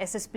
SSP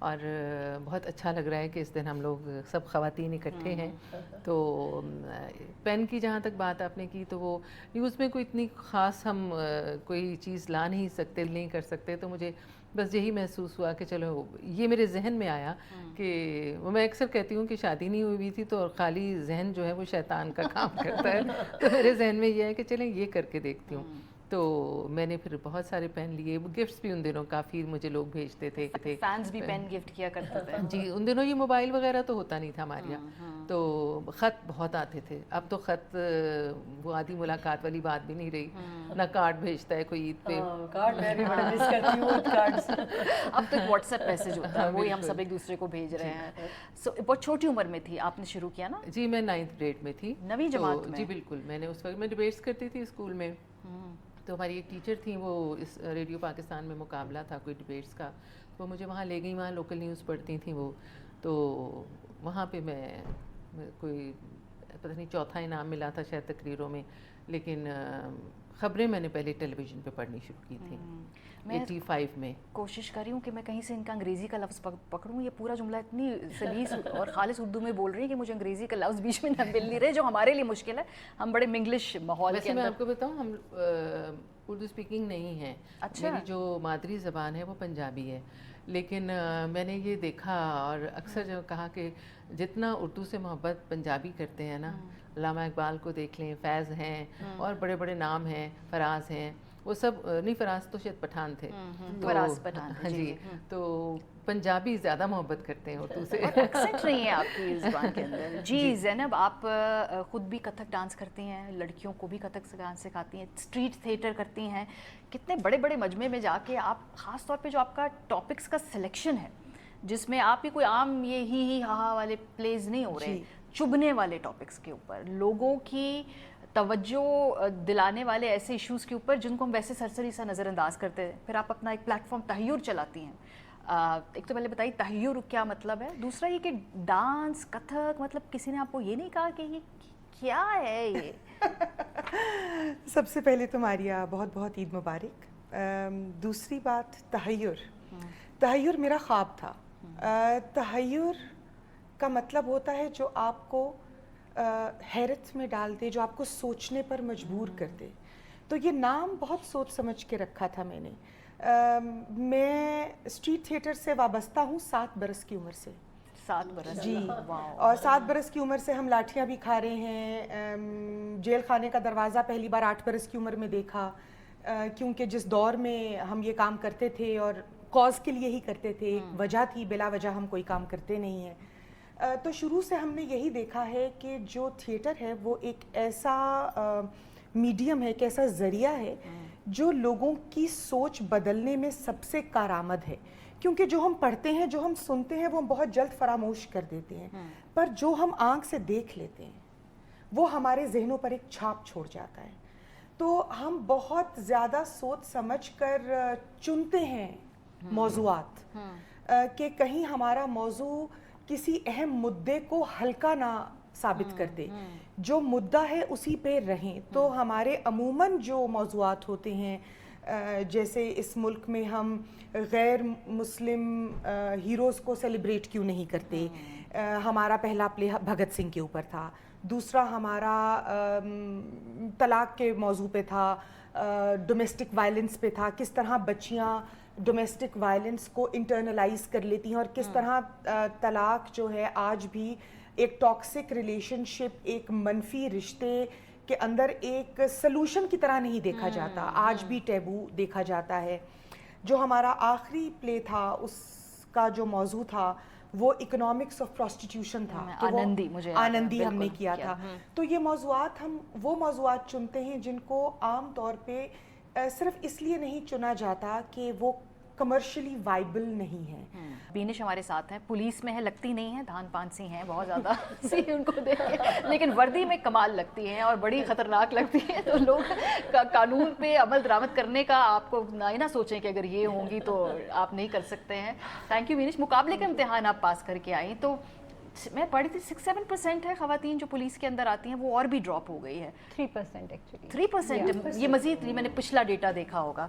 اور بہت اچھا لگ رہا ہے کہ اس دن ہم لوگ سب خواتین اکٹھے ہیں. تو پین کی جہاں تک بات آپ نے کی تو وہ نیوز میں کوئی اتنی خاص ہم کوئی چیز لا نہیں سکتے, نہیں کر سکتے, تو مجھے بس یہی محسوس ہوا کہ چلو یہ میرے ذہن میں آیا کہ میں اکثر کہتی ہوں کہ شادی نہیں ہوئی تھی تو خالی ذہن جو ہے وہ شیطان کا کام کرتا ہے, تو میرے ذہن میں یہ ہے کہ چلیں یہ کر کے دیکھتی ہوں. تو میں نے پھر بہت سارے پین لیے, گفٹس بھی ان دنوں کافی مجھے لوگ بھیجتے تھے. فینس بھی پین گفٹ کیا کرتے تھے. جی, ان دنوں یہ موبائل وغیرہ تو ہوتا نہیں تھا ہمارے یہاں, تو خط بہت آتے تھے. اب تو خط وہ آدھی ملاقات والی بات بھی نہیں رہی, نہ کارڈ بھیجتا ہے کوئی عید پہ. کارڈ میں بھی بڑا مس کرتی ہوں کارڈز. اب تو واٹس ایپ میسج ہوتا ہے, وہی ہم سب ایک دوسرے کو بھیج رہے ہیں. سو بہت چھوٹی عمر میں تھی آپ نے شروع کیا نا؟ جی, میں 9th گریڈ میں تھی. 9ویں جماعت میں؟ جی بالکل. میں نے اس وقت میں ڈبیٹس کرتی تھی اسکول میں, تو ہماری ایک ٹیچر تھیں, وہ اس ریڈیو پاکستان میں مقابلہ تھا کوئی ڈبیٹس کا, وہ مجھے وہاں لے گئی, وہاں لوکل نیوز پڑھتی تھیں وہ, تو وہاں پہ میں کوئی پتہ نہیں چوتھا انعام ملا تھا شاید تقریروں میں, لیکن خبریں میں نے پہلے ٹیلی ویژن پہ پڑھنی شروع کی تھیں 85 میں. کوشش کر رہی ہوں کہ میں کہیں سے ان کا انگریزی کا لفظ پکڑوں. یہ پورا جملہ اتنی سلیس اور خالص اردو میں بول رہی ہے کہ مجھے انگریزی کا لفظ بیچ میں نہ مل نہیں رہے, جو ہمارے لیے مشکل ہے. ہم بڑے منگلش ماحول کے میں اندر. آپ کو بتاؤں, ہم اردو اسپیکنگ نہیں ہیں. اچھا. میری جو مادری زبان ہے وہ پنجابی ہے, لیکن میں نے یہ دیکھا اور اکثر جو کہا کہ جتنا اردو سے محبت پنجابی کرتے ہیں نا, علامہ اقبال کو دیکھ لیں, فیض ہیں, اور بڑے بڑے نام ہیں, فراز ہیں, وہ سب نہیں, فراز تو شاید پٹھان تھے, فراز پٹھان. ہاں جی, تو پنجابی زیادہ محبت کرتے ہیں اردو سے. ایکسنٹ نہیں ہے آپ کی زبان کے اندر. جی زینب, آپ خود بھی کتھک ڈانس کرتی ہیں, لڑکیوں کو بھی کتھک ڈانس سکھاتی ہیں, اسٹریٹ تھیٹر کرتی ہیں, کتنے بڑے بڑے مجمع میں جا کے آپ, خاص طور پہ جو آپ کا ٹاپکس کا سلیکشن ہے, جس میں آپ ہی کوئی عام یہ ہی ہاہا والے پلیز نہیں ہو رہے, چبھنے والے ٹاپکس کے اوپر, لوگوں کی توجہ دلانے والے ایسے ایشوز کے اوپر جن کو ہم ویسے سرسری سا نظر انداز کرتے ہیں. پھر آپ اپنا ایک پلیٹ فارم تحیر چلاتی ہیں. ایک تو پہلے بتائیے تحیر کیا مطلب ہے, دوسرا یہ کہ ڈانس کتھک, مطلب کسی نے آپ کو یہ نہیں کہا کہ یہ کیا ہے یہ؟ سب سے پہلے تو ماریا بہت بہت عید مبارک. دوسری بات تحیر میرا خواب تھا. تحیر کا مطلب ہوتا ہے جو آپ کو حیرت میں ڈال دے, جو آپ کو سوچنے پر مجبور کر دے. تو یہ نام بہت سوچ سمجھ کے رکھا تھا میں نے. میں اسٹریٹ تھیٹر سے وابستہ ہوں 7 برس کی عمر سے. 7 برس؟ جی, اور 7 برس کی عمر سے ہم لاٹھیاں بھی کھا رہے ہیں. جیل خانے کا دروازہ پہلی بار 8 برس کی عمر میں دیکھا, کیونکہ جس دور میں ہم یہ کام کرتے تھے اور کاز کے لیے ہی کرتے تھے, وجہ تھی, بلا وجہ ہم کوئی کام کرتے نہیں ہیں. تو شروع سے ہم نے یہی دیکھا ہے کہ جو تھیٹر ہے وہ ایک ایسا میڈیم ہے, ایک ایسا ذریعہ ہے جو لوگوں کی سوچ بدلنے میں سب سے کارآمد ہے. کیونکہ جو ہم پڑھتے ہیں, جو ہم سنتے ہیں, وہ ہم بہت جلد فراموش کر دیتے ہیں, پر جو ہم آنکھ سے دیکھ لیتے ہیں وہ ہمارے ذہنوں پر ایک چھاپ چھوڑ جاتا ہے. تو ہم بہت زیادہ سوچ سمجھ کر چنتے ہیں موضوعات, کہ کہیں ہمارا موضوع کسی اہم مدعے کو ہلکا نہ ثابت کر دے, جو مدعا ہے اسی پہ رہیں. تو ہمارے عموماً جو موضوعات ہوتے ہیں, جیسے اس ملک میں ہم غیر مسلم ہیروز کو سیلیبریٹ کیوں نہیں کرتے. ہمارا پہلا پلے بھگت سنگھ کے اوپر تھا, دوسرا ہمارا طلاق کے موضوع پہ تھا, ڈومیسٹک وائلنس پہ تھا, کس طرح بچیاں ڈومیسٹک وائلنس کو انٹرنلائز کر لیتی ہیں, اور کس طرح طلاق جو ہے آج بھی ایک ٹاکسک ریلیشن شپ, ایک منفی رشتے کے اندر ایک سلوشن کی طرح نہیں دیکھا جاتا, آج بھی ٹیبو دیکھا جاتا ہے. جو ہمارا آخری پلے تھا اس کا جو موضوع تھا وہ اکنامکس آف پروسٹیٹیوشن تھا, آنندی ہم نے کیا تھا. تو یہ موضوعات, ہم وہ موضوعات چنتے ہیں جن کو عام طور پہ صرف اس لیے نہیں چنا جاتا کہ وہ کمرشلی وائبل نہیں ہے. بینش ہمارے ساتھ ہیں, پولیس میں ہے, لگتی نہیں ہیں, دھان پانسی ہیں بہت زیادہ سی ان کو دیکھ کے, لیکن وردی میں کمال لگتی ہیں اور بڑی خطرناک لگتی ہیں. تو لوگ قانون پہ عمل درآمد کرنے کا آپ کو نہ سوچیں کہ اگر یہ ہوں گی تو آپ نہیں کر سکتے ہیں. Thank you Binish. مقابلے کا امتحان آپ پاس کر کے آئیں, تو میں پڑھی تھی 6-7% ہے خواتین جو پولیس کے اندر آتی ہیں, وہ اور بھی ڈراپ ہو گئی ہے. 3% ایکچولی. 3%, یہ مزید, میں نے پچھلا ڈیٹا دیکھا ہوگا.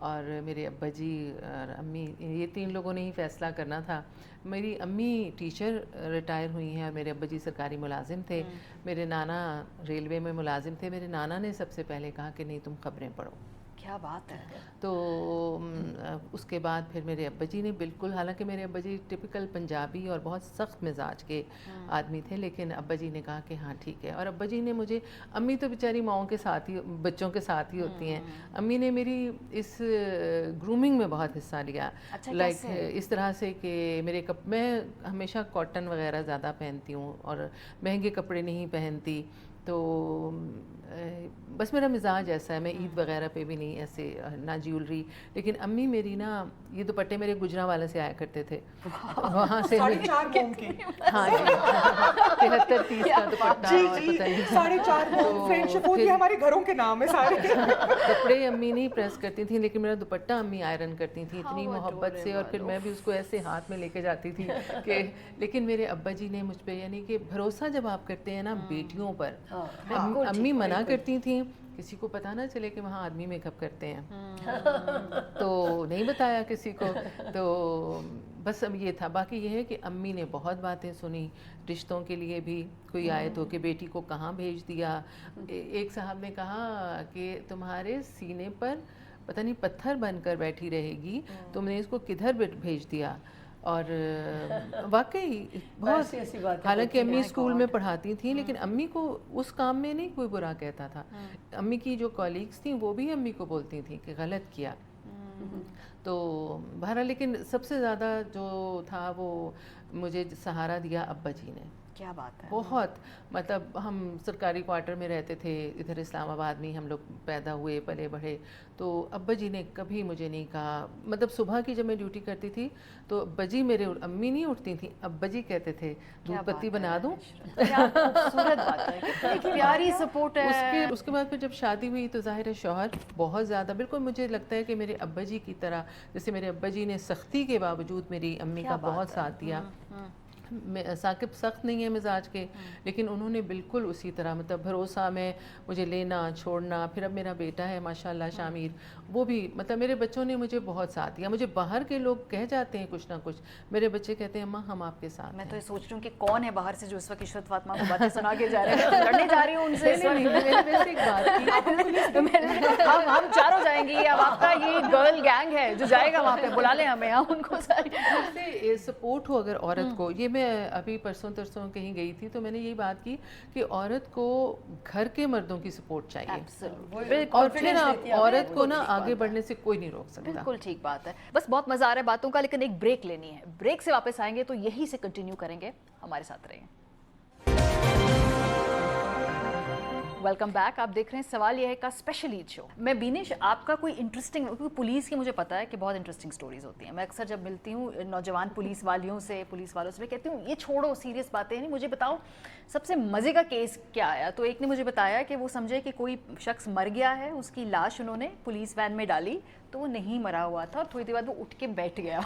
اور میرے ابا جی اور امی، یہ 3 لوگوں نے ہی فیصلہ کرنا تھا. میری امی ٹیچر ریٹائر ہوئی ہیں اور میرے ابا جی سرکاری ملازم تھے. میرے نانا ریلوے میں ملازم تھے. میرے نانا نے سب سے پہلے کہا کہ نہیں تم خبریں پڑھو. کیا بات ہے. تو اس کے بعد پھر میرے ابا جی نے بالکل، حالانکہ میرے ابا جی ٹپیکل پنجابی اور بہت سخت مزاج کے آدمی تھے، لیکن ابا جی نے کہا کہ ہاں ٹھیک ہے. اور ابا جی نے مجھے، امی تو بیچاری ماؤں کے ساتھ ہی، بچوں کے ساتھ ہی ہوتی ہیں، امی نے میری اس گرومنگ میں بہت حصہ لیا. لائک اس طرح سے کہ میں ہمیشہ کاٹن وغیرہ زیادہ پہنتی ہوں اور مہنگے کپڑے نہیں پہنتی. تو بس میرا مزاج ایسا ہے، میں عید وغیرہ پہ بھی نہیں ایسے، نہ جیولری. لیکن امی میری نا، یہ دوپٹے میرے گجرانوالے سے آیا کرتے تھے، وہاں سے 4.5 موم کے. ہاں جی 73-30 کا دوپٹہ، جی اور جی پتہ نہیں 4.5 موم. فرینڈشپ ہوتی ہے، ہمارے گھروں کے نام ہے سارے. کپڑے امی نہیں پریس کرتی تھیں، لیکن میرا دوپٹہ امی آئرن کرتی تھیں اتنی محبت سے، اور پھر میں بھی اس کو ایسے ہاتھ میں لے کے جاتی تھی کہ. لیکن میرے ابا جی نے مجھ پہ، یعنی کہ بھروسہ جب آپ کرتے ہیں نا بیٹیوں پر، امی منع کرتی تھیں کسی کو پتہ نہ چلے کہ وہاں آدمی میک اپ کرتے ہیں، تو نہیں بتایا کسی کو. تو بس اب یہ تھا. باقی یہ ہے کہ امی نے بہت باتیں سنی رشتوں کے لیے بھی. کوئی آئے تو کہ بیٹی کو کہاں بھیج دیا. ایک صاحب نے کہا کہ تمہارے سینے پر پتہ نہیں پتھر بن کر بیٹھی رہے گی، تم نے اس کو کدھر بھیج دیا. اور واقعی بہت، حالانکہ امی اسکول میں پڑھاتی تھیں لیکن امی کو اس کام میں نہیں کوئی برا کہتا تھا. امی کی جو کالیگس تھیں وہ بھی امی کو بولتی تھیں کہ غلط کیا. تو بہرحال، لیکن سب سے زیادہ جو تھا وہ مجھے سہارا دیا ابا جی نے. کیا بات ہے. بہت، مطلب ہم سرکاری کوارٹر میں رہتے تھے ادھر اسلام آباد میں، ہم لوگ پیدا ہوئے پلے بڑھے. تو ابا جی نے کبھی مجھے نہیں کہا، مطلب صبح کی جب میں ڈیوٹی کرتی تھی تو ابا جی میرے، امی نہیں اٹھتی تھیں، ابا جی کہتے تھے دودھ پتی بنا دوں. کیا خوبصورت بات ہے، کتنی پیاری سپورٹ ہے. اس کے بعد پھر جب شادی ہوئی تو ظاہر ہے شوہر بہت زیادہ، بالکل مجھے لگتا ہے کہ میرے ابا جی کی طرح، جیسے میرے ابا جی نے سختی کے باوجود میری امی کا بہت ساتھ دیا. ثاقب سخت نہیں ہے مزاج کے، لیکن انہوں نے بالکل اسی طرح، مطلب بھروسہ میں مجھے لینا چھوڑنا. پھر اب میرا بیٹا ہے ماشاءاللہ شامیر، وہ بھی، مطلب میرے بچوں نے مجھے بہت ساتھ دیا. مجھے باہر کے لوگ کہہ جاتے ہیں کچھ نہ کچھ، میرے بچے کہتے ہیں اماں ہم آپ کے ساتھ. میں تو یہ سوچ رہی ہوں کہ کون ہے باہر سے جو اس وقت عشرت فاطمہ کو باتیں سنا کے جا رہے ہیں، لڑنے جا رہی ہوں ان سے. ہم چاروں جائیں گے، اب آپ کا یہ گرل گینگ ہے جو جائے گا وہاں پہ، بلا لیں ہمیں ان کو. ساری سپورٹ ہو اگر عورت کو، یہ میں ابھی پرسوں ترسوں کہیں گئی تھی تو میں نے یہی بات کی کہ عورت کو گھر کے مردوں کی سپورٹ چاہیے، اور پھر آپ عورت کو نا آگے بڑھنے سے کوئی نہیں روک سکتا. بالکل ٹھیک بات ہے. بس بہت مزہ آ رہا ہے باتوں کا، لیکن ایک بریک لینی ہے. بریک سے واپس آئیں گے تو یہی سے کنٹینیو کریں گے. ہمارے ساتھ رہیں. Welcome back. آپ دیکھ رہے ہیں سوال یہ ہے کا اسپیشل عید شو. میں بینش، آپ کا کوئی انٹرسٹنگ، کیونکہ پولیس کی مجھے پتا ہے کہ بہت انٹرسٹنگ سٹوریز ہوتی ہیں. میں اکثر جب ملتی ہوں نوجوان پولیس والوں سے میں کہتی ہوں یہ چھوڑو سیریس باتیں نہیں، مجھے بتاؤ سب سے مزے کا کیس کیا آیا. تو ایک نے مجھے بتایا کہ وہ سمجھے کہ کوئی شخص مر گیا ہے، اس کی لاش انہوں نے پولیس وین میں ڈالی تو وہ نہیں مرا ہوا تھا، اور تھوڑی دیر بعد وہ اٹھ کے بیٹھ گیا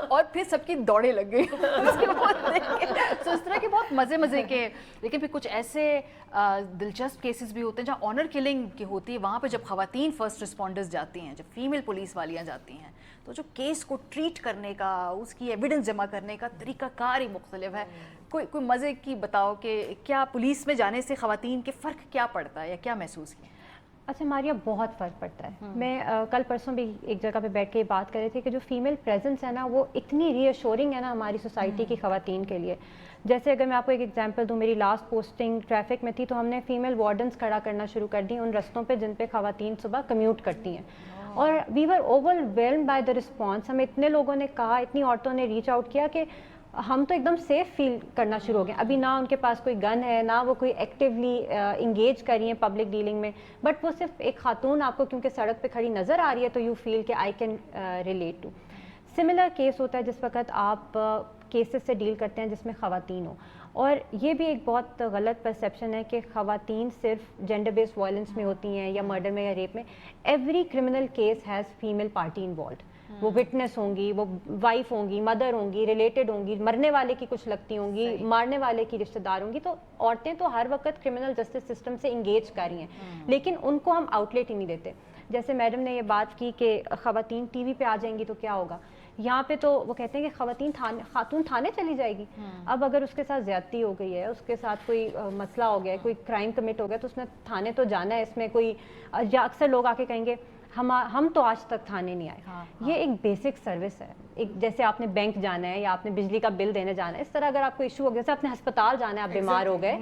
اور پھر سب کی دوڑیں لگ گئی. تو اس طرح کے بہت مزے کے. لیکن پھر کچھ ایسے دلچسپ کیسز بھی ہوتے ہیں جہاں آنر کلنگ کی ہوتی ہے. وہاں پہ جب خواتین فرسٹ رسپونڈرز جاتی ہیں، جب فیمیل پولیس والیاں جاتی ہیں، تو جو کیس کو ٹریٹ کرنے کا، اس کی ایویڈنس جمع کرنے کا طریقہ کار ہی مختلف ہے. کوئی مزے کی بتاؤ کہ کیا پولیس میں جانے سے خواتین کے فرق کیا پڑتا ہے یا کیا محسوس کیا؟ اچھا ماریہ، بہت فرق پڑتا ہے. میں کل پرسوں بھی ایک جگہ پہ بیٹھ کے یہ بات کر رہے تھے کہ جو فیمیل پریزنس ہے نا، وہ اتنی ری ایشورنگ ہے نا ہماری سوسائٹی کی خواتین کے لیے. جیسے اگر میں آپ کو ایک ایگزامپل دوں، میری لاسٹ پوسٹنگ ٹریفک میں تھی تو ہم نے فیمیل وارڈنس کھڑا کرنا شروع کر دی ان رستوں پہ جن پہ خواتین صبح کمیوٹ کرتی ہیں. اور we were overwhelmed by the response. ہمیں اتنے لوگوں نے کہا، اتنی عورتوں نے ریچ آؤٹ کیا کہ ہم تو ایک دم سیف فیل کرنا شروع ہو گئے. ابھی نہ ان کے پاس کوئی گن ہے، نہ وہ کوئی ایکٹیولی انگیج کر رہی ہیں پبلک ڈیلنگ میں، بٹ وہ صرف ایک خاتون آپ کو کیونکہ سڑک پہ کھڑی نظر آ رہی ہے تو یو فیل کہ I can relate to. Similar case ہوتا ہے جس وقت آپ کیسز سے ڈیل کرتے ہیں جس میں خواتین ہو. اور یہ بھی ایک بہت غلط پرسیپشن ہے کہ خواتین صرف جینڈر بیسڈ وائلنس میں ہوتی ہیں یا مرڈر میں یا ریپ میں. Every criminal case has female party involved. وہ وٹنس ہوں گی، وہ وائف ہوں گی، مدر ہوں گی، ریلیٹڈ ہوں گی، مرنے والے کی کچھ لگتی ہوں گی، مارنے والے کی رشتہ دار ہوں گی. تو عورتیں تو ہر وقت کرمنل جسٹس سسٹم سے انگیج کر رہی ہیں، لیکن ان کو ہم آؤٹ لیٹ ہی نہیں دیتے. جیسے میڈم نے یہ بات کی کہ خواتین ٹی وی پہ آ جائیں گی تو کیا ہوگا, یہاں پہ تو وہ کہتے ہیں کہ خاتون تھانے چلی جائے گی. اب اگر اس کے ساتھ زیادتی ہو گئی ہے, اس کے ساتھ کوئی مسئلہ ہو گیا ہے, کوئی کرائم کمٹ ہو گیا, تو اس نے تھانے تو جانا ہے. اس میں کوئی, یا اکثر لوگ آ کے کہیں گے ہم تو آج تک تھانے نہیں آئے. یہ ایک بیسک سروس ہے. ایک جیسے آپ نے بینک جانا ہے یا آپ نے بجلی کا بل دینے جانا ہے, اس طرح اگر آپ کو ایشو ہو گیا, جیسے آپ نے ہسپتال جانا ہے, آپ بیمار ہو گئے,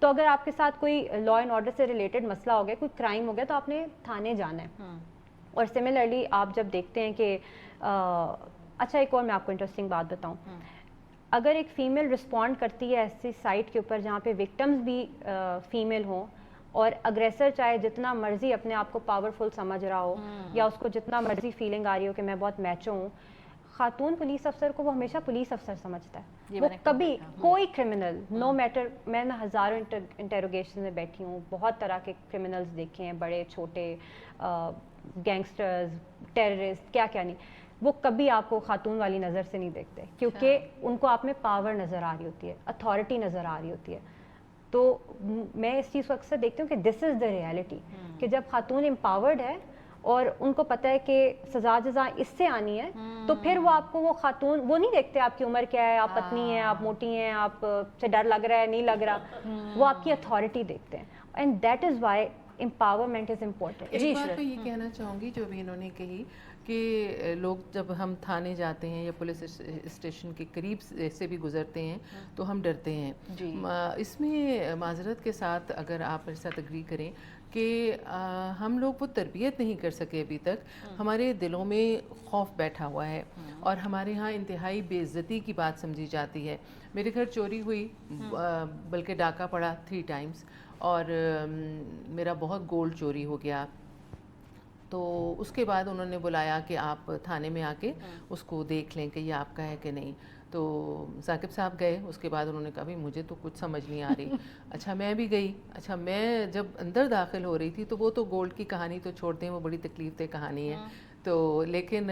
تو اگر آپ کے ساتھ کوئی لا اینڈ آرڈر سے ریلیٹڈ مسئلہ ہو گیا, کوئی کرائم ہو گیا, تو آپ نے تھانے جانا ہے. اور سملرلی آپ جب دیکھتے ہیں کہ اچھا, ایک اور میں آپ کو انٹرسٹنگ بات بتاؤں, اگر ایک فیمیل رسپونڈ کرتی ہے ایسی سائٹ کے اوپر جہاں پہ وکٹمز بھی فیمیل ہوں, اور اگریسر چاہے جتنا مرضی اپنے آپ کو پاورفل سمجھ رہا ہو, یا اس کو جتنا مرضی فیلنگ آ رہی ہو کہ میں بہت میچو ہوں, خاتون پولیس افسر کو وہ ہمیشہ پولیس افسر سمجھتا ہے. وہ کبھی کوئی کرمنل, نو میٹر, میں نے ہزاروں انٹیروگیشن میں بیٹھی ہوں, بہت طرح کے کرمنلز دیکھے ہیں, بڑے چھوٹے, گینگسٹرز, ٹیررسٹ, کیا کیا نہیں, وہ کبھی آپ کو خاتون والی نظر سے نہیں دیکھتے, کیونکہ ان کو آپ میں پاور نظر آ رہی ہوتی ہے, اتھارٹی نظر آ رہی ہوتی ہے. تو میں اس چیز کو اکثر دیکھتی ہوں کہ دس از دا ریالٹی, کہ جب خاتون امپاورڈ ہے اور ان کو پتہ ہے کہ سزا جزا اس سے آنی ہے, تو پھر وہ آپ کو, وہ خاتون, وہ نہیں دیکھتے آپ کی عمر کیا ہے, آپ پتلی ہیں, آپ موٹی ہیں, آپ سے ڈر لگ رہا ہے, نہیں لگ رہا, وہ آپ کی اتھارٹی دیکھتے ہیں. And that is why empowerment is important. ایک بات میں یہ کہنا چاہوں گی جو بھی انہوں نے کہی کہ لوگ جب ہم تھانے جاتے ہیں یا پولیس اسٹیشن کے قریب سے بھی گزرتے ہیں تو ہم ڈرتے ہیں. اس میں معذرت کے ساتھ اگر آپ میرے ساتھ اگری کریں کہ ہم لوگ وہ تربیت نہیں کر سکے ابھی تک, ہمارے دلوں میں خوف بیٹھا ہوا ہے, اور ہمارے ہاں انتہائی بے عزتی کی بات سمجھی جاتی ہے. میرے گھر چوری ہوئی, بلکہ ڈاکہ پڑا 3 times, اور میرا بہت گولڈ چوری ہو گیا. تو اس کے بعد انہوں نے بلایا کہ آپ تھانے میں آ کے اس کو دیکھ لیں کہ یہ آپ کا ہے کہ نہیں. تو ثاقب صاحب گئے, اس کے بعد انہوں نے کہا بھی مجھے تو کچھ سمجھ نہیں آ رہی. اچھا میں بھی گئی. اچھا میں جب اندر داخل ہو رہی تھی تو وہ تو گولڈ کی کہانی تو چھوڑ دیں, وہ بڑی تکلیف دہ کہانی ہے. تو لیکن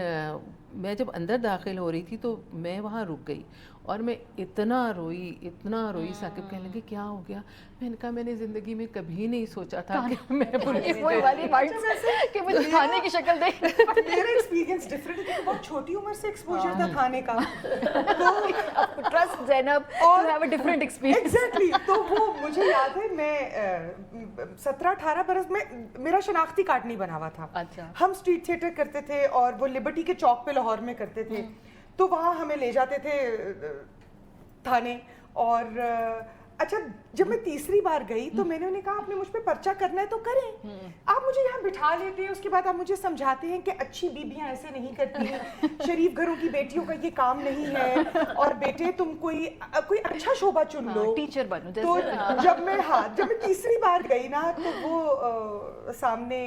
میں جب اندر داخل ہو رہی تھی تو میں وہاں رک گئی, اور میں اتنا روئی. ثاقب کہنے لگے کیا ہو گیا؟ میں نے کہا میں نے زندگی میں کبھی نہیں سوچا تھا کہ میں پولیس وہی والی بات کہ مجھے تھانے کی شکل دیکھ. میرا ایکسپیرینس ڈفرینٹ ہے, بہت چھوٹی عمر سے ایکسپوجر تھا تھانے کا. Trust Zainab to have a different experience. Exactly. تو وہ مجھے یاد ہے, میں 17-18 برس میں میرا شناختی کارڈ نہیں بنا ہوا تھا. ہم اسٹریٹ تھیٹر کرتے تھے, اور وہ لبرٹی کے چوک پہ لاہور میں کرتے تھے, تو وہاں ہمیں لے جاتے تھے تھانے. اور اچھا جب میں تیسری بار گئی تو میں نے انہیں کہا آپ نے مجھ پہ پرچہ کرنا ہے تو کریں, آپ مجھے یہاں بٹھا لیتے ہیں, اس کے بعد آپ مجھے سمجھاتے ہیں کہ اچھی بیویاں ایسے نہیں کرتی ہیں, شریف گھروں کی بیٹیوں کا یہ کام نہیں ہے, اور بیٹے تم کوئی اچھا شعبہ چن لو, ٹیچر بنو. تو جب میں تیسری بار گئی نا, تو وہ سامنے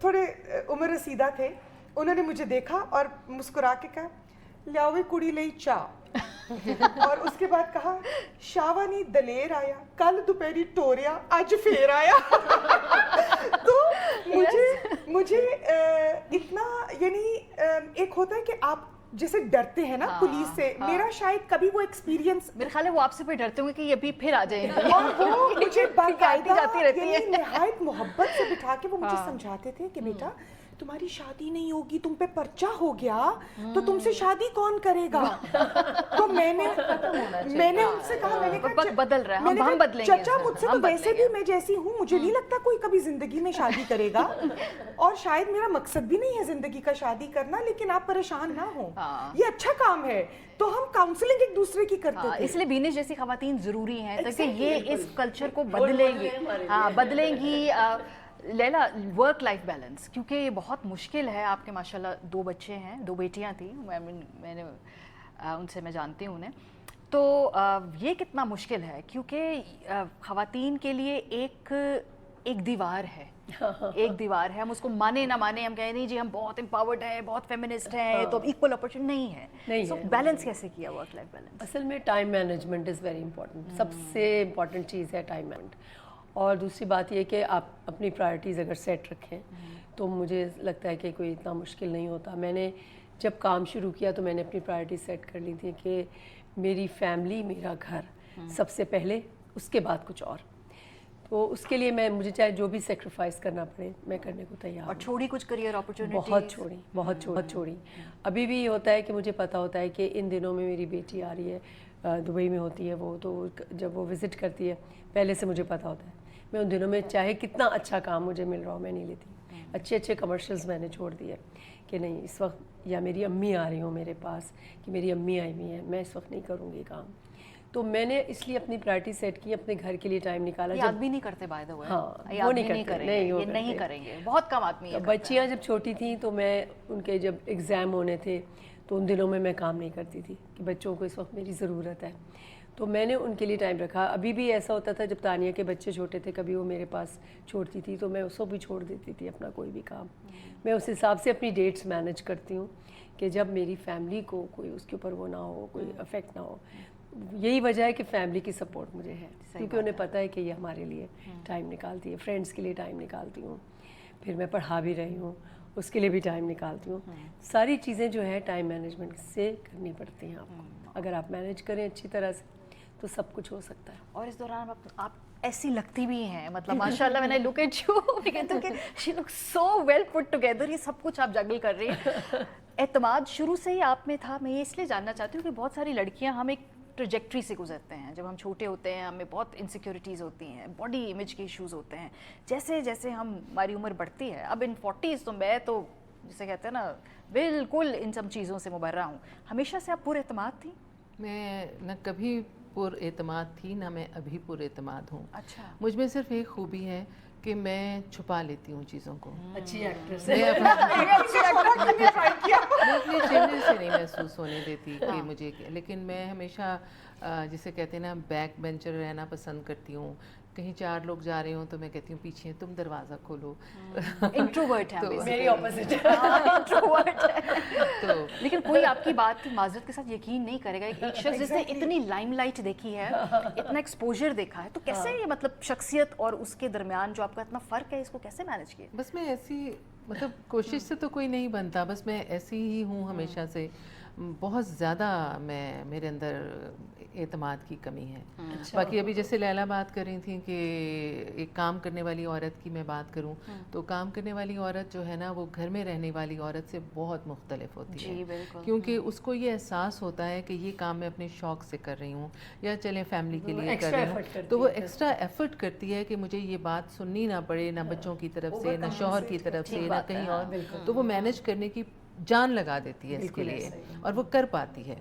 تھوڑے عمر رسیدہ تھے, انہوں نے مجھے دیکھا اور مسکرا کے کہا لیاوے کڑی لئی چاہ, اور اس کے بعد کہا شاوانی دلیر آیا, کل دوپہری ٹوریا, آج پھر آیا. تو مجھے اتنا, یعنی ایک ہوتا ہے کہ آپ جیسے ڈرتے ہیں نا پولیس سے, میرا شاید کبھی وہ ایکسپیرینس, میرے خیال ہے وہ آپ سے پہ ڈرتے ہوں گے کہ یہ بھی پھر آ جائیں گے, اور وہ مجھے باقاعدہ جاتی رہتی ہے, نہایت محبت سے بٹھا کے وہ مجھے سمجھاتے تھے کہ بیٹا تمہاری شادی نہیں ہوگی, تم پہ پرچہ ہو گیا تو تم سے شادی کون کرے گا. تو میں نے ان سے کہا, میں نے کہا بدل رہا ہے, ہم بدلیں گے. چچا مجھ سے تو ویسے بھی میں جیسی ہوں, مجھے نہیں لگتا کوئی کبھی زندگی میں شادی کرے گا, اور شاید میرا مقصد بھی نہیں ہے زندگی کا شادی کرنا, لیکن آپ پریشان نہ ہوں, یہ اچھا کام ہے. تو ہم کاؤنسلنگ ایک دوسرے کی کرتے تھے, اس لیے بینش جیسی خواتین ضروری ہیں تاکہ یہ اس کلچر کو بدلیں گی. لیلا, ورک لائف بیلنس, کیونکہ یہ بہت مشکل ہے. آپ کے ماشاءاللہ 2 بچے ہیں, 2 بیٹیاں تھیں, میں نے ان سے میں جانتی ہوں انہیں. تو یہ کتنا مشکل ہے, کیونکہ خواتین کے لیے ایک دیوار ہے, ہم اس کو مانے نہ مانے, ہم کہیں نہیں جی ہم بہت امپاورڈ ہیں, بہت فیمنسٹ ہیں, تو ایکول اپرچونٹی نہیں ہے. سو بیلنس کیسے کیا ورک لائف بیلنس؟ اصل میں time management is very important, سب سے امپورٹنٹ چیز ہے ٹائم مینجمنٹ. اور دوسری بات یہ کہ آپ اپنی پرائرٹیز اگر سیٹ رکھیں تو مجھے لگتا ہے کہ کوئی اتنا مشکل نہیں ہوتا. میں نے جب کام شروع کیا تو میں نے اپنی پرائرٹیز سیٹ کر لی تھی کہ میری فیملی, میرا گھر سب سے پہلے, اس کے بعد کچھ اور. تو اس کے لیے مجھے چاہے جو بھی سیکریفائس کرنا پڑے میں کرنے کو تیار اور ہوں. چھوڑی کچھ کریئر اپرچونیٹیز؟ بہت چھوڑی. ابھی بھی ہوتا ہے کہ مجھے پتہ ہوتا ہے کہ ان دنوں میں میری بیٹی آ رہی ہے، دبئی میں ہوتی ہے وہ، تو جب وہ وزٹ کرتی ہے پہلے سے مجھے پتہ ہوتا ہے میں ان دنوں میں چاہے کتنا اچھا کام مجھے مل رہا ہو میں نہیں لیتی. اچھے کمرشلز میں نے چھوڑ دیے کہ نہیں اس وقت، یا میری امی آ رہی ہوں میرے پاس کہ میری امی آئی ہوئی ہیں، میں اس وقت نہیں کروں گی کام. تو میں نے اس لیے اپنی پرائرٹی سیٹ کی، اپنے گھر کے لیے ٹائم نکالا. یہ آدمی نہیں کرتے بائی دا وے. ہاں، یہ وہ آدمی نہیں کریں کرتے، گے، یہ نہیں کریں گے، بہت کم آدمی یہ کرتا ہے. بچیاں جب چھوٹی تھیں تو میں ان کے جب ایگزام ہونے تھے تو ان دنوں میں کام نہیں کرتی تھی کہ بچوں کو اس وقت میری ضرورت ہے. تو میں نے ان کے لیے ٹائم رکھا. ابھی بھی ایسا ہوتا تھا جب تانیہ کے بچے چھوٹے تھے، کبھی وہ میرے پاس چھوڑتی تھی تو میں اس کو بھی چھوڑ دیتی تھی اپنا کوئی بھی کام. میں اس حساب سے اپنی ڈیٹس مینیج کرتی ہوں کہ جب میری فیملی کو کوئی اس کے اوپر وہ نہ ہو، کوئی افیکٹ نہ ہو. یہی وجہ ہے کہ فیملی کی سپورٹ مجھے ہے، کیونکہ انہیں پتہ ہے کہ یہ ہمارے لیے ٹائم نکالتی ہے. فرینڈس کے لیے ٹائم نکالتی ہوں، پھر میں پڑھا بھی رہی ہوں، اس کے لیے بھی ٹائم نکالتی ہوں. ساری چیزیں جو ہے ٹائم مینجمنٹ سے کرنی پڑتی ہیں آپ کو. اگر آپ مینیج کریں اچھی طرح سے تو سب کچھ ہو سکتا ہے. اور اس دوران آپ ایسی لگتی بھی ہیں، مطلب ماشاء اللہ. میں نے لک ایٹ یو، میں کہتی ہوں کہ شی لک سو ویل پٹ ٹوگیدر. یہ سب کچھ آپ جگل کر رہی ہیں. اعتماد شروع سے ہی آپ میں تھا. میں یہ اس لیے جاننا چاہتی ہوں کہ بہت ساری لڑکیاں ہم ایک ٹریجیکٹری سے گزرتے ہیں. جب ہم چھوٹے ہوتے ہیں ہمیں بہت انسیکیورٹیز ہوتی ہیں، باڈی امیج کے ایشوز ہوتے ہیں. جیسے جیسے ہماری عمر بڑھتی ہے، اب ان 40s تو میں تو جسے کہتے ہیں نا بالکل ان سب چیزوں سے مبرہ ہوں. ہمیشہ سے آپ پر اعتماد تھی؟ میں نہ کبھی پر اعتماد تھی، نہ میں ابھی پر اعتماد ہوں. اچھا. مجھ میں صرف ایک خوبی ہے کہ میں چھپا لیتی ہوں چیزوں کو. اچھی ایکٹریس میں اپنے چہرے سے نہیں محسوس ہونے دیتی کہ مجھے، لیکن میں ہمیشہ جسے کہتے ہیں نا بیک بینچر رہنا پسند کرتی ہوں. کہیں 4 لوگ جا رہے ہوں تو میں کہتی ہوں پیچھے تم دروازہ کھولو. انٹروورٹ ہے میری اپوزٹ ہے. انٹروورٹ ہے. تو لیکن کوئی آپ کی بات کی معذرت کے ساتھ یقین نہیں کرے گا. ایک شخص جس نے اتنی لائم لائٹ دیکھی ہے، اتنا ایکسپوجر دیکھا ہے، تو کیسے یہ مطلب شخصیت اور اس کے درمیان جو آپ کا اتنا فرق ہے، اس کو کیسے مینیج کیا؟ بس میں ایسی مطلب کوشش سے تو کوئی نہیں بنتا، بس میں ایسی ہی ہوں ہمیشہ سے. بہت زیادہ میرے اندر اعتماد کی کمی ہے. باقی ابھی جیسے لیلا بات کر رہی تھیں کہ ایک کام کرنے والی عورت کی میں بات کروں تو کام کرنے والی عورت جو ہے نا وہ گھر میں رہنے والی عورت سے بہت مختلف ہوتی ہے. کیونکہ اس کو یہ احساس ہوتا ہے کہ یہ کام میں اپنے شوق سے کر رہی ہوں یا چلیں فیملی کے لیے کر رہی ہوں، تو وہ ایکسٹرا ایفرٹ کرتی ہے کہ مجھے یہ بات سننی نہ پڑے، نہ بچوں کی طرف سے، نہ شوہر کی طرف سے، نہ کہیں اور. تو وہ مینیج کرنے کی جان لگا دیتی ہے اس کے لیے، اور وہ کر پاتی ہے.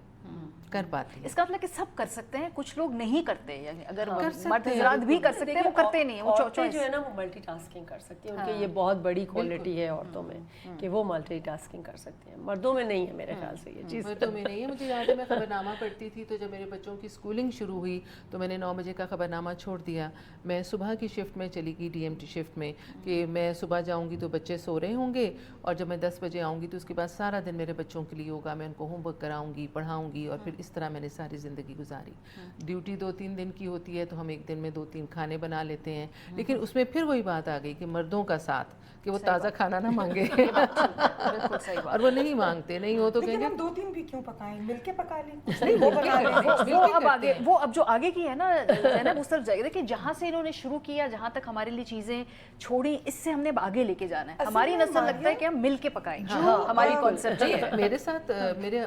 اس کا مطلب کہ سب کر سکتے ہیں، کچھ لوگ نہیں کرتے. یعنی اگر مرد حضرات بھی کر سکتے ہیں، وہ کرتے نہیں ہیں. وہ جو ہے نا وہ ملٹی ٹاسکنگ کر سکتی ہیں. ان کی یہ بہت بڑی کوالٹی ہے عورتوں میں کہ وہ ملٹی ٹاسکنگ کر سکتے ہیں. مردوں میں نہیں ہے میرے خیال سے یہ چیز. مردوں میں نہیں ہے. مجھے یاد ہے میں خبرنامہ پڑھتی تھی تو جب میرے بچوں کی اسکولنگ شروع ہوئی تو میں نے 9 بجے کا خبرنامہ چھوڑ دیا. میں صبح کی شفٹ میں چلی گئی، ڈی ایم ٹی شفٹ میں، کہ میں صبح جاؤں گی تو بچے سو رہے ہوں گے، اور جب میں 10 بجے آؤں گی تو اس کے بعد سارا دن میرے بچوں کے لیے ہوگا. میں ان کو ہوم ورک کراؤں گی، پڑھاؤں گی، اور پھر اس طرح میں نے ساری زندگی گزاری. ڈیوٹی 2-3 دن کی ہوتی ہے تو ہم ایک دن میں 2-3 کھانے بنا لیتے ہیں. لیکن اس میں پھر وہی بات آ گئی کہ مردوں کا ساتھ، کہ وہ تازہ کھانا نہ مانگے، اور وہ نہیں مانگتے. نہیں ہو تو کہیں گے 2-3 بھی کیوں پکائیں، مل کے پکا لیں. وہ اب جو آگے کی ہے نا زینب، اس طرف جائے کہ جہاں سے انہوں نے شروع کیا، جہاں تک ہمارے لیے چیزیں چھوڑی، اس سے ہم نے آگے لے کے جانا ہے. ہماری نسل لگتا ہے کہ ہم مل کے پکائیں، ہماری کانسیپٹ ہے. میرے ساتھ میرے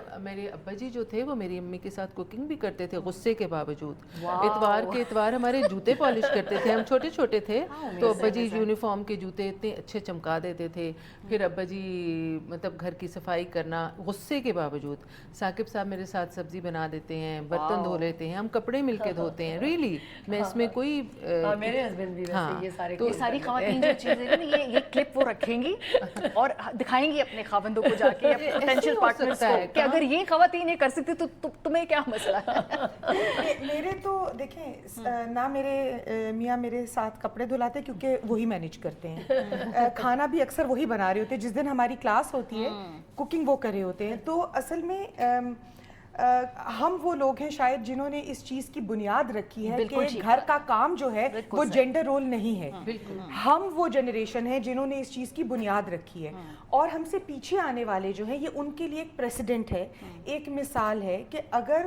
ابا جی جو تھے وہ میری امی کے ساتھ کوکنگ بھی کرتے تھے غصے کے باوجود. اتوار کے اتوار ہمارے جوتے پالش کرتے تھے. ہم چھوٹے چھوٹے تھے تو ابا جی یونیفارم کے جوتے اتنے اچھے چمکا دیتے تھے. پھر ابا جی مطلب گھر کی صفائی کرنا غصے کے باوجود. ثاقب صاحب میرے ساتھ سبزی بنا دیتے ہیں، برتن دھو لیتے ہیں، ہم کپڑے مل کے دھوتے ہیں. ریئلی میں اس میں کوئی میرے ہسبینڈ بھی ویسے یہ ساری خواتین جو چیزیں یہ کلپ وہ رکھیں گی اور دکھائیں گی اپنے خاوندوں کو جا کے، پوٹینشیل پارٹنرز کو، کہ اگر یہ خواتین یہ کر سکتی تو تمہیں کیا مسئلہ ہے. میرے تو دیکھیں نہ میرے میاں میرے ساتھ کپڑے دھلاتے کیونکہ وہی مینیج کرتے ہیں. کھانا بھی اکثر وہی بنا رہے ہوتے ہیں. جس دن ہماری کلاس ہوتی ہے کوکنگ وہ کر رہے ہوتے ہیں. تو اصل میں ہم وہ لوگ ہیں شاید جنہوں نے اس چیز کی بنیاد رکھی ہے کہ گھر کا کام جو ہے وہ جینڈر رول نہیں ہے. ہم وہ جنریشن ہے جنہوں نے اس چیز کی بنیاد رکھی ہے، اور ہم سے پیچھے آنے والے جو ہیں یہ ان کے لیے ایک پریسیڈنٹ ہے، ایک مثال ہے کہ اگر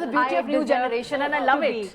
the beauty of new generation and I love it.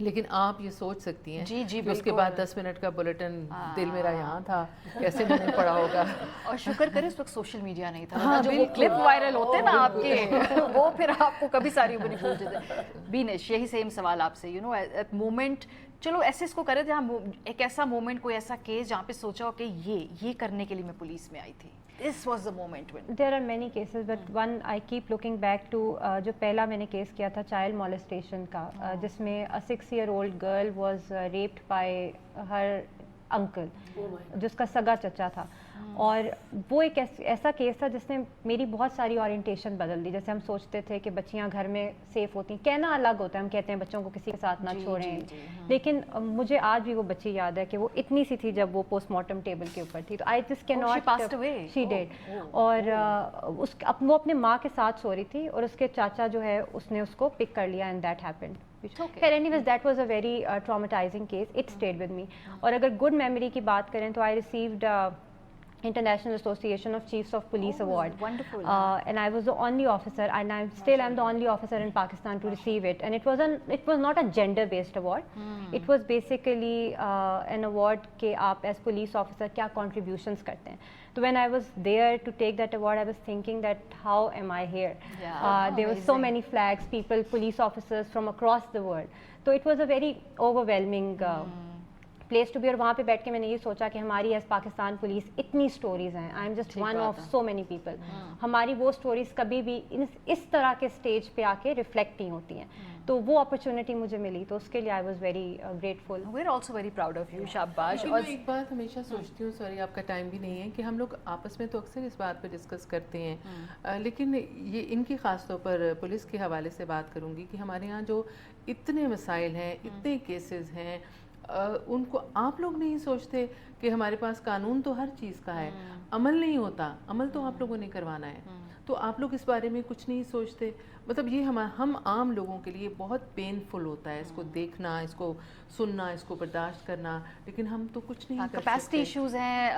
لیکن آپ یہ سوچ سکتی ہیں جی جی کہ اس کے بعد 10 منٹ کا بلیٹن دل میرا یہاں تھا، کیسے میں نے پڑھا ہوگا. اور شکر کرے اس وقت سوشل میڈیا نہیں تھا، ہاں، جو وہ بالکل. کلپ وائرل ہوتے ہیں نا آپ کے وہ پھر آپ کو کبھی ساری عمر نہیں بھول جاتے. بینش یہی سیم سوال آپ سے، مومنٹ چلو ایسے اس کو کرے جہاں ایک ایسا مومنٹ، کوئی ایسا کیس جہاں پہ سوچا ہو کہ یہ کرنے کے لیے میں پولیس میں آئی تھی. This was the moment when There are many cases, but one I keep looking back to جو پہلا میں نے کیس کیا تھا چائلڈ molestation کا، جس میں a 6-year-old girl was raped by her uncle جس کا سگا چچا تھا. اور وہ ایک ایسا کیس تھا جس نے میری بہت ساری اورینٹیشن بدل دی. جیسے ہم سوچتے تھے کہ بچیاں گھر میں سیف ہوتی ہیں، کہنا الگ ہوتا ہے، ہم کہتے ہیں بچوں کو کسی کے ساتھ نہ چھوڑیں، لیکن مجھے آج بھی وہ بچی یاد ہے کہ وہ اتنی سی تھی جب وہ پوسٹ مارٹم ٹیبل کے اوپر تھی. تو آئی جسٹ کی ناٹ شی ڈیڈ. اور وہ اپنے ماں کے ساتھ سو رہی تھی اور اس کے چاچا جو ہے اس نے اس کو پک کر لیا and that happened. Anyways, that was a very traumatizing case. It stayed with me. اور اگر good memory کی بات کریں تو I received International Association of Chiefs of Police Award. Wonderful. And I was the only officer, and I'm the only officer in Pakistan to receive it. And it was not a gender-based award. It was basically an award کہ آپ as police officer کیا contributions کرتے ہیں. So when I was there to take that award, I was thinking that how am I here? There were so many flags, people, police officers from across the world. So it was a very overwhelming place to be. اور وہاں پہ بیٹھ کے میں نے یہ سوچا کہ ہماری ایز پاکستان پولیس اتنی اسٹوریز ہیں. I am just one of so many people. ہماری وہ اسٹوریز کبھی بھی اس طرح کے اسٹیج پہ آ کے ریفلیکٹ نہیں ہوتی ہیں. تو وہ اپرچونیٹی مجھے ملی تو اس کے لیے I was very grateful. We are also very proud of you. شاباش. اور ایک بات ہمیشہ سوچتی ہوں، سوری آپ کا ٹائم بھی نہیں ہے، کہ ہم لوگ آپس میں تو اکثر اس بات پہ ڈسکس کرتے ہیں، لیکن یہ ان کی خاص طور پر پولیس کے حوالے سے بات کروں گی کہ ہمارے یہاں جو اتنے مسائل ہیں، اتنے کیسز ہیں، ان کو آپ لوگ نہیں سوچتے کہ ہمارے پاس قانون تو ہر چیز کا ہے، عمل نہیں ہوتا، عمل تو آپ لوگوں نے کروانا ہے. تو آپ لوگ اس بارے میں کچھ نہیں سوچتے. مطلب یہ ہم عام لوگوں کے لیے بہت پینفل ہوتا ہے اس کو دیکھنا، اس کو سننا، اس کو برداشت کرنا، لیکن ہم تو کچھ نہیں کر سکتے. کیپیسٹی ایشوز ہیں،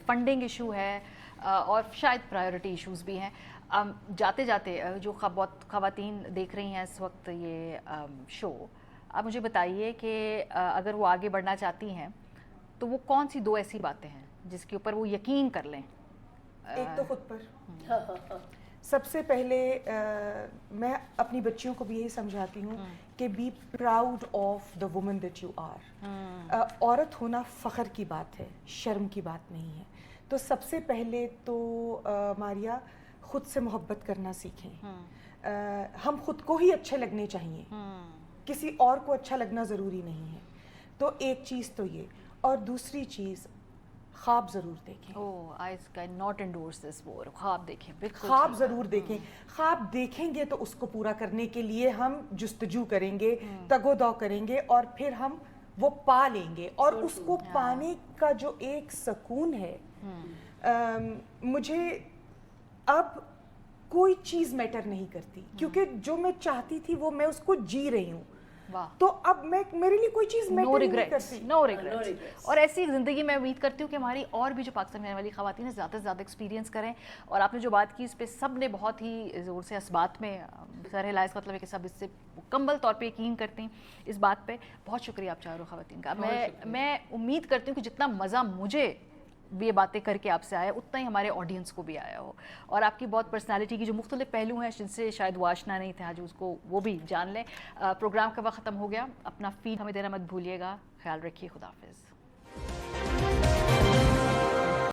فنڈنگ ایشو ہے، اور شاید پرائیورٹی ایشوز بھی ہیں. جاتے جاتے جو خواتین دیکھ رہی ہیں اس وقت یہ شو، آپ مجھے بتائیے کہ اگر وہ آگے بڑھنا چاہتی ہیں تو وہ کون سی 2 ایسی باتیں ہیں جس کے اوپر وہ یقین کر لیں؟ ایک تو خود پر. سب سے پہلے میں اپنی بچیوں کو بھی یہی سمجھاتی ہوں کہ be proud of the woman that you are. عورت ہونا فخر کی بات ہے، شرم کی بات نہیں ہے. تو سب سے پہلے تو ماریا خود سے محبت کرنا سیکھیں. ہم خود کو ہی اچھے لگنے چاہیے، کسی اور کو اچھا لگنا ضروری نہیں ہے. تو ایک چیز تو یہ، اور دوسری چیز خواب ضرور دیکھیں. خواب دیکھیں، بالکل خواب ضرور دیکھیں. خواب دیکھیں گے تو اس کو پورا کرنے کے لیے ہم جستجو کریں گے، تگ و دو کریں گے، اور پھر ہم وہ پا لیں گے. اور اس کو پانے کا جو ایک سکون ہے، مجھے اب کوئی چیز میٹر نہیں کرتی، کیونکہ جو میں چاہتی تھی وہ میں اس کو جی رہی ہوں. تو اب میرے لیے کوئی چیز میٹر نہیں کرتی. نو ریگریٹس. اور ایسی زندگی میں امید کرتی ہوں کہ ہماری اور بھی جو پاکستان میں رہنے والی خواتین ہیں زیادہ سے زیادہ ایکسپیرینس کریں. اور آپ نے جو بات کی اس پہ سب نے بہت ہی زور سے اسبات میں سر ہلاس کا مطلب ہے کہ سب اس سے مکمل طور پہ یقین کرتے ہیں اس بات پہ. بہت شکریہ آپ چاروں خواتین کا. میں امید کرتی ہوں کہ جتنا مزہ مجھے یہ باتیں کر کے آپ سے آیا اتنا ہی ہمارے آڈینس کو بھی آیا ہو، اور آپ کی بہت پرسنالٹی کی جو مختلف پہلو ہیں جن سے شاید وہ آشنا نہیں تھے آج اس کو وہ بھی جان لیں. پروگرام کا وقت ختم ہو گیا. اپنا فیڈ ہمیں دینا مت بھولیے گا. خیال رکھیے. خدا حافظ.